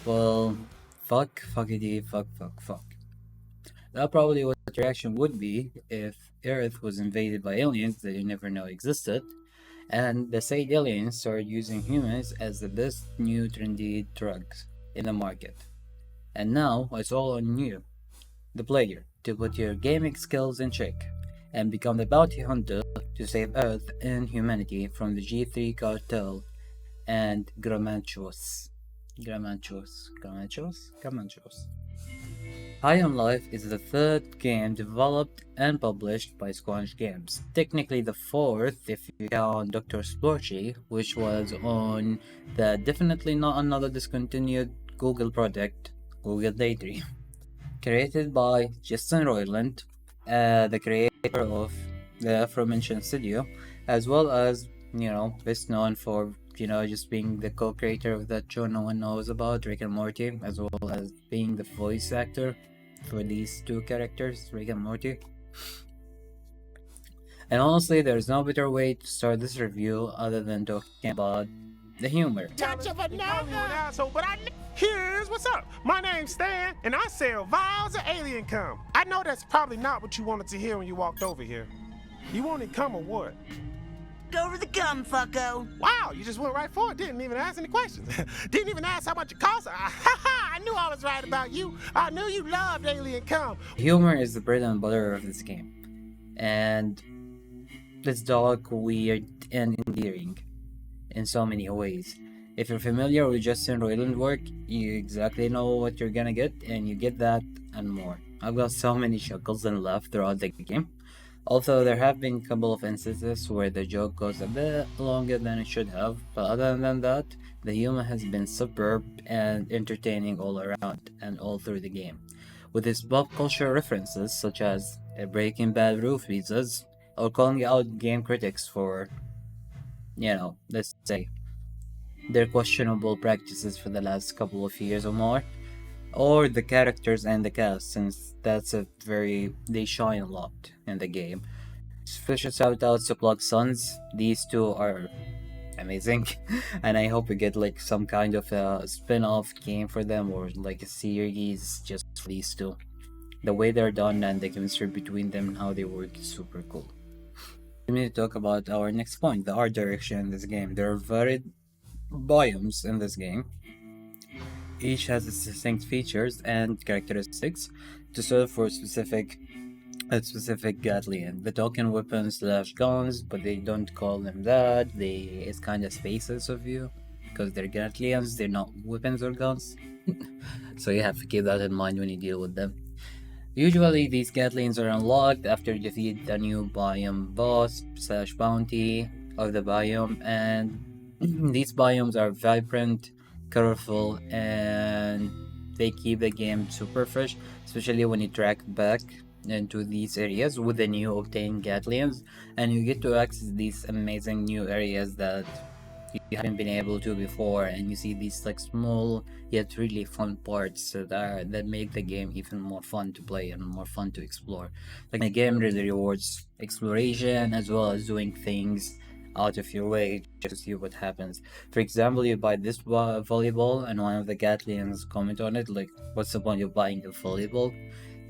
Well, fuck. That probably what the reaction would be if Earth was invaded by aliens that you never know existed, and the said aliens started using humans as the best new trendy drugs in the market. And now it's all on you, the player, to put your gaming skills in check and become the bounty hunter to save Earth and humanity from the G3 cartel and Gramanchos. High on Life is the third game developed and published by Squanch Games. Technically the fourth if you count Dr. Splorchy, which was on the definitely not another discontinued Google project, Google Daydream. Created by Justin Roiland, the creator of the aforementioned studio, as well as, best known for, just being the co-creator of that show no one knows about, Rick and Morty, as well as being the voice actor for these two characters, Rick and Morty. And honestly, there's no better way to start this review other than talking about the humor. Touch of another asshole, but here's what's up. My name's Stan, and I sell vials of alien cum. I know that's probably not what you wanted to hear when you walked over here. You wanted cum or what? Go for the cum, fucko. Wow, you just went right for it. Didn't even ask any questions. Didn't even ask how much it costs. I knew I was right about you. I knew you loved alien cum. Humor is the bread and butter of this game. And it's dark, weird, and endearing in so many ways. If you're familiar with Justin Roiland work, you exactly know what you're gonna get, and you get that and more. I've got so many chuckles and laughs throughout the game. Although there have been a couple of instances where the joke goes a bit longer than it should have, but other than that, the humor has been superb and entertaining all around and all through the game. With its pop culture references such as Breaking Bad roof pizzas, or calling out game critics for, let's say, their questionable practices for the last couple of years or more, or the characters and the cast, since they shine a lot in the game. Special shout outs to Plug Sons, these two are amazing, and I hope we get like some kind of a spin-off game for them or like a series just for these two. The way they're done and the chemistry between them and how they work is super cool. We need to talk about our next point, the art direction in this game. There are varied biomes in this game. Each has its distinct features and characteristics to serve for a specific Gatlian. The token weapons / guns, but they don't call them that. It's kind of spaces of you because they're Gatlians, they're not weapons or guns. So you have to keep that in mind when you deal with them. Usually these Gatlians are unlocked after you defeat a new biome boss / bounty of the biome, and these biomes are vibrant, colorful, and they keep the game super fresh, especially when you track back into these areas with the new obtained Gatlians, and you get to access these amazing new areas that you haven't been able to before, and you see these like small yet really fun parts that make the game even more fun to play and more fun to explore. Like the game really rewards exploration as well as doing things out of your way just to see what happens. For example, you buy this volleyball and one of the Gatlians comment on it like, what's the point of buying a volleyball?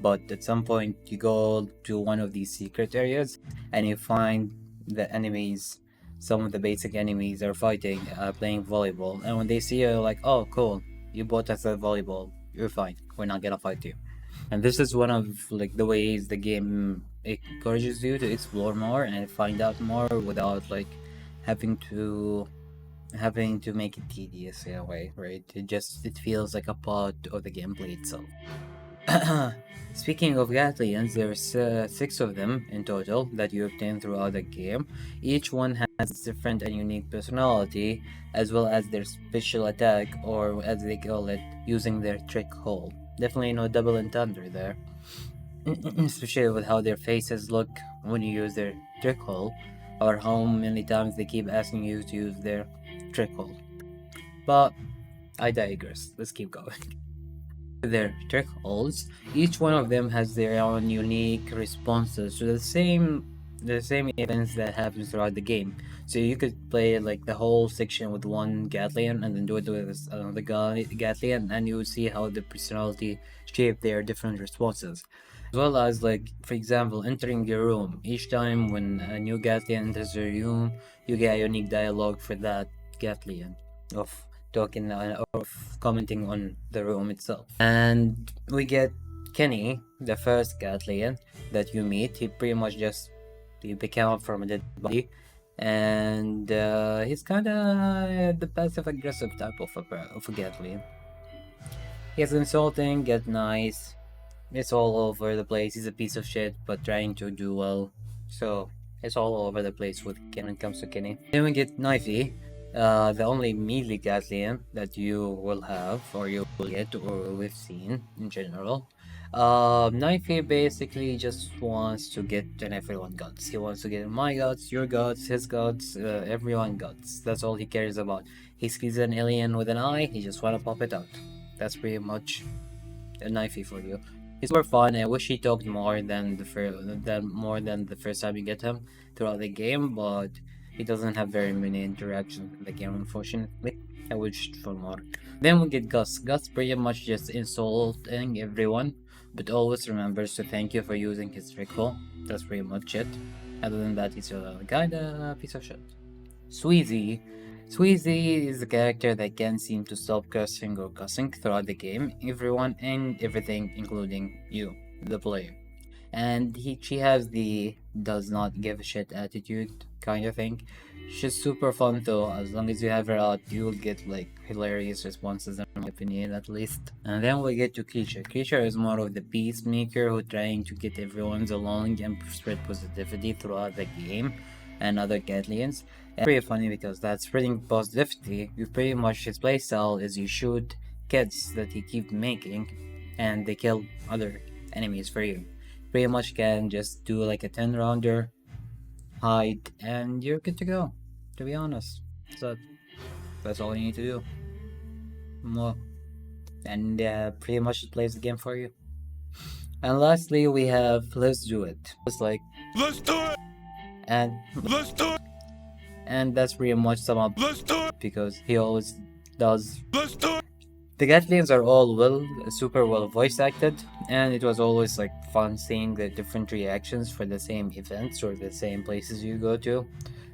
But at some point you go to one of these secret areas and you find the enemies, some of the basic enemies are fighting, playing volleyball, and when they see you, like, oh cool, you bought us a volleyball, you're fine, we're not gonna fight you. And this is one of like the ways the game encourages you to explore more and find out more without like having to make it tedious in a way, right? It feels like a part of the gameplay itself. Speaking of Gatlians, there's 6 of them in total that you obtain throughout the game. Each one has its different and unique personality, as well as their special attack, or as they call it, using their trick hole. Definitely no double entendre there. Especially with how their faces look when you use their trick hole, or how many times they keep asking you to use their trick hole. But I digress, let's keep going. Their trick holes, each one of them has their own unique responses to the same the same events that happen throughout the game. So you could play like the whole section with one Gatlian and then do it with another Gatlian, and you would see how the personality shape their different responses. As well as, like, for example, entering your room. Each time when a new Gatlian enters your room, you get a unique dialogue for that Gatlian of talking of commenting on the room itself. And we get Kenny, the first Gatlian that you meet. He pretty much just he became from a dead body, and he's kind of the passive aggressive type of a Gatlian. He's insulting, get nice. It's all over the place. He's a piece of shit, but trying to do well. So it's all over the place when it comes to Kenny. Then we get Knifey, the only melee Gatlian that you will have, or you will get, or we've seen in general. Knifey basically just wants to get in everyone guts. He wants to get in my guts, your guts, his guts, everyone guts. That's all he cares about. He sees an alien with an eye, he just wanna pop it out. That's pretty much a Knifey for you. He's more fun. I wish he talked more than the first time you get him throughout the game, but he doesn't have very many interactions in the game, unfortunately. I wish for more. Then we get Gus. Gus pretty much just insulting everyone, but always remembers to thank you for using his trick hole. That's pretty much it. Other than that, he's a kinda piece of shit. Sweezy. Sweezy is a character that can't seem to stop cursing or cussing throughout the game, everyone and everything, including you, the player. And she has the does not give a shit attitude kind of thing. She's super fun though. As long as you have her out, you'll get like hilarious responses, in my opinion, at least. And then we get to Keisha. Keisha is more of the peacemaker who trying to get everyone's along and spread positivity throughout the game and other Gatlians. And it's pretty funny because that spreading positivity, you pretty much his playstyle is you shoot kids that he keep making and they kill other enemies for you. Pretty much can just do like a 10 rounder, hide, and you're good to go, to be honest. So that's all you need to do. Well, and pretty much it plays the game for you. And lastly, we have Let's Do It. It's like, Let's do it! and Let's do it! and that's pretty much sum up Let's do it! because he always does. Let's do it! The Gatlians are all super well voice acted, and it was always like fun seeing the different reactions for the same events or the same places you go to,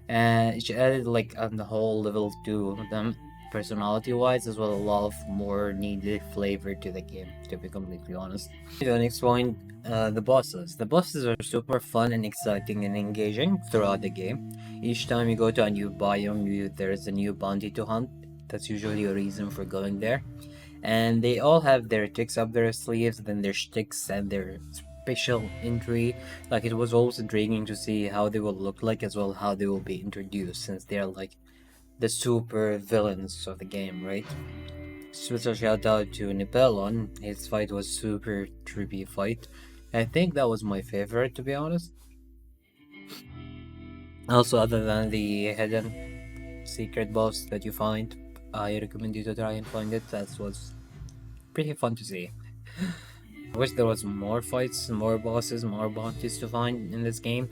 and it added like on the whole level to them personality wise, as well a lot of more needed flavor to the game, to be completely honest. The next point, the bosses. The bosses are super fun and exciting and engaging throughout the game. Each time you go to a new biome, there's a new bounty to hunt. That's usually a reason for going there. And they all have their tricks up their sleeves, then their shticks and their special entry. Like, it was always intriguing to see how they will look like, as well how they will be introduced, since they're like the super villains of the game, right? Special shout out to Nipelon. His fight was super trippy fight. I think that was my favorite, to be honest. Also, other than the hidden secret boss that you find, I recommend you to try and find it. That was pretty fun to see. I wish there was more fights, more bosses, more bounties to find in this game,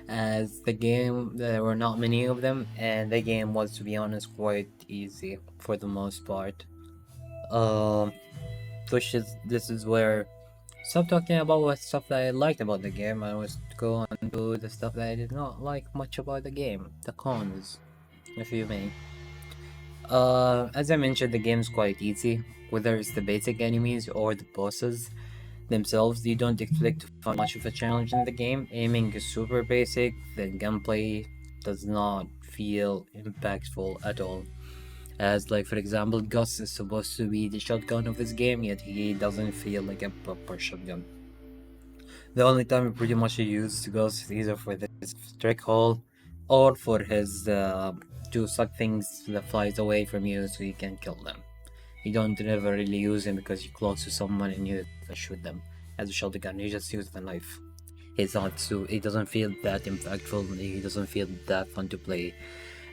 as the game, there were not many of them, and the game was, to be honest, quite easy for the most part. This is where stop talking about what stuff that I liked about the game. I was go on to the stuff that I did not like much about the game, the cons, if you may. As I mentioned, the game's quite easy. Whether it's the basic enemies or the bosses themselves, you don't expect to find much of a challenge in the game. Aiming is super basic, the gunplay does not feel impactful at all. As, like, for example, Gus is supposed to be the shotgun of this game, yet he doesn't feel like a proper shotgun. The only time he pretty much use Gus is either for this trick hole or for his to suck things that flies away from you so you can kill them. You don't never really use him because you're close to someone and you shoot them as a shotgun. You just use the knife. He doesn't feel that impactful. He doesn't feel that fun to play.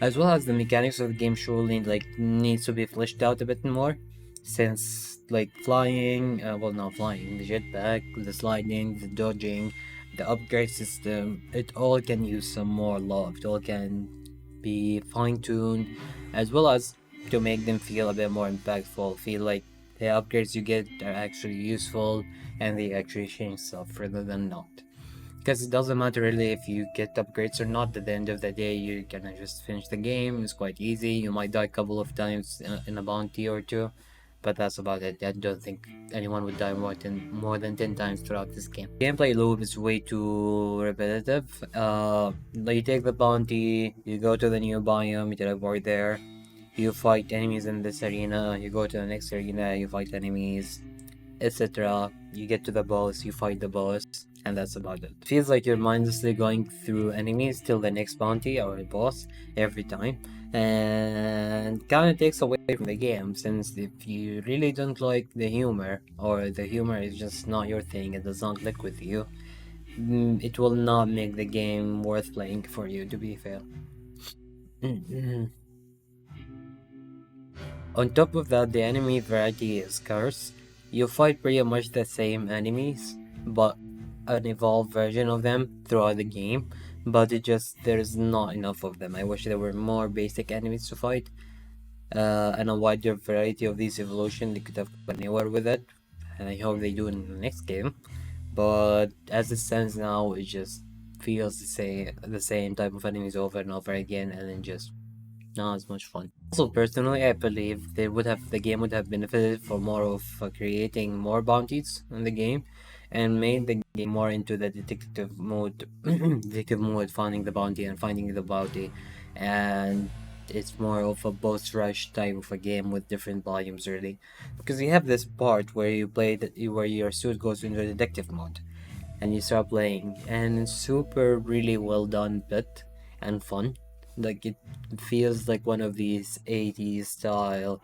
As well as the mechanics of the game surely like needs to be fleshed out a bit more, since like flying, well, not flying, the jetpack, the sliding, the dodging, the upgrade system, it all can use some more love. It all can be fine-tuned, as well as to make them feel a bit more impactful. Feel like the upgrades you get are actually useful and they actually change stuff rather than not. Because it doesn't matter really if you get upgrades or not. At the end of the day, you can just finish the game. It's quite easy. You might die a couple of times in a bounty or two, but that's about it. I don't think anyone would die more than 10 times throughout this game. Gameplay loop is way too repetitive. You take the bounty, you go to the new biome, you teleport there, you fight enemies in this arena, you go to the next arena, you fight enemies, etc. You get to the boss, you fight the boss, and that's about it. Feels like you're mindlessly going through enemies till the next bounty or boss every time, and kind of takes away from the game, since if you really don't like the humor, or the humor is just not your thing, it does not click with you, it will not make the game worth playing for you, to be fair. On top of that, the enemy variety is scarce. You fight pretty much the same enemies, but an evolved version of them throughout the game, but there's not enough of them. I wish there were more basic enemies to fight, and a wider variety of these evolution. They could have gone anywhere with it, and I hope they do in the next game. But as it stands now, it just feels the same type of enemies over and over again, and then just not as much fun. Also, personally, I believe the game would have benefited for more of creating more bounties in the game, and made the game more into the detective mode, finding the bounty and finding the bounty, and it's more of a boss rush type of a game with different volumes, really, because you have this part where where your suit goes into detective mode, and you start playing, and it's super really well done bit and fun. Like, it feels like one of these 80s style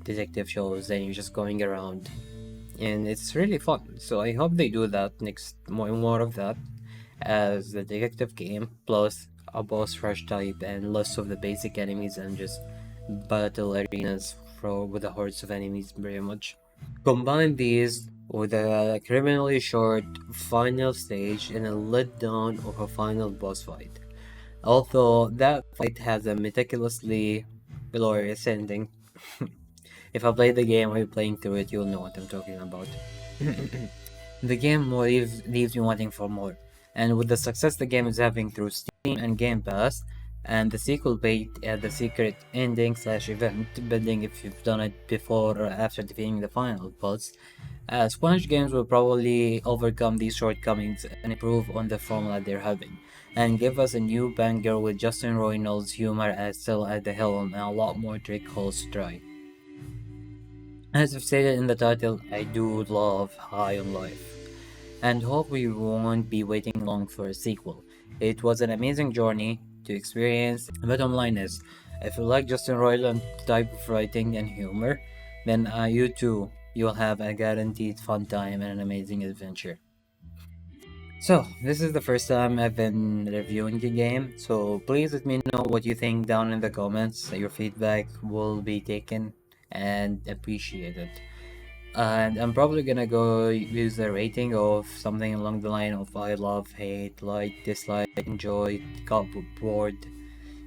detective shows, and you're just going around, and it's really fun. So I hope they do that next, more of that as the detective game, plus a boss rush type and less of the basic enemies and just battle arenas with the hordes of enemies, very much. Combine these with a criminally short final stage and a letdown of a final boss fight. Although that fight has a meticulously glorious ending. If I played the game or you're playing through it, you'll know what I'm talking about. The game leaves you wanting for more. And with the success the game is having through Steam and Game Pass, and the sequel bait at the secret ending / event, depending if you've done it before or after defeating the final boss, Sponge Games will probably overcome these shortcomings and improve on the formula they're having, and give us a new banger with Justin Roiland's humor as still at the helm and a lot more trick holes to try. As I've stated in the title, I do love High on Life, and hope we won't be waiting long for a sequel. It was an amazing journey to experience. The bottom line is, if you like Justin Roiland type of writing and humor, then you too, you'll have a guaranteed fun time and an amazing adventure. So, this is the first time I've been reviewing the game, so please let me know what you think down in the comments. Your feedback will be taken and appreciated. And I'm probably gonna go use a rating of something along the line of I love, hate, like, dislike, enjoy, got bored,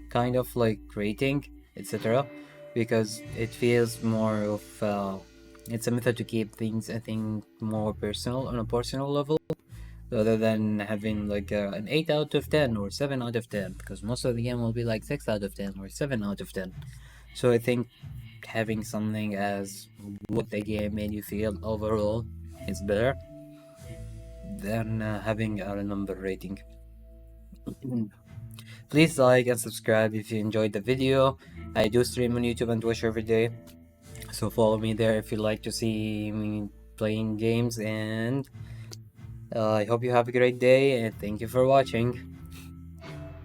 kind of like rating, etc. Because it feels more of it's a method to keep things, I think, more personal on a personal level, rather than having like an 8 out of 10 or 7 out of 10, because most of the game will be like 6 out of 10 or 7 out of 10. So I think having something as what the game made you feel overall is better than having a number rating. Please like and subscribe if you enjoyed the video. I do stream on YouTube and Twitch every day, so follow me there if you like to see me playing games, and I hope you have a great day, and thank you for watching.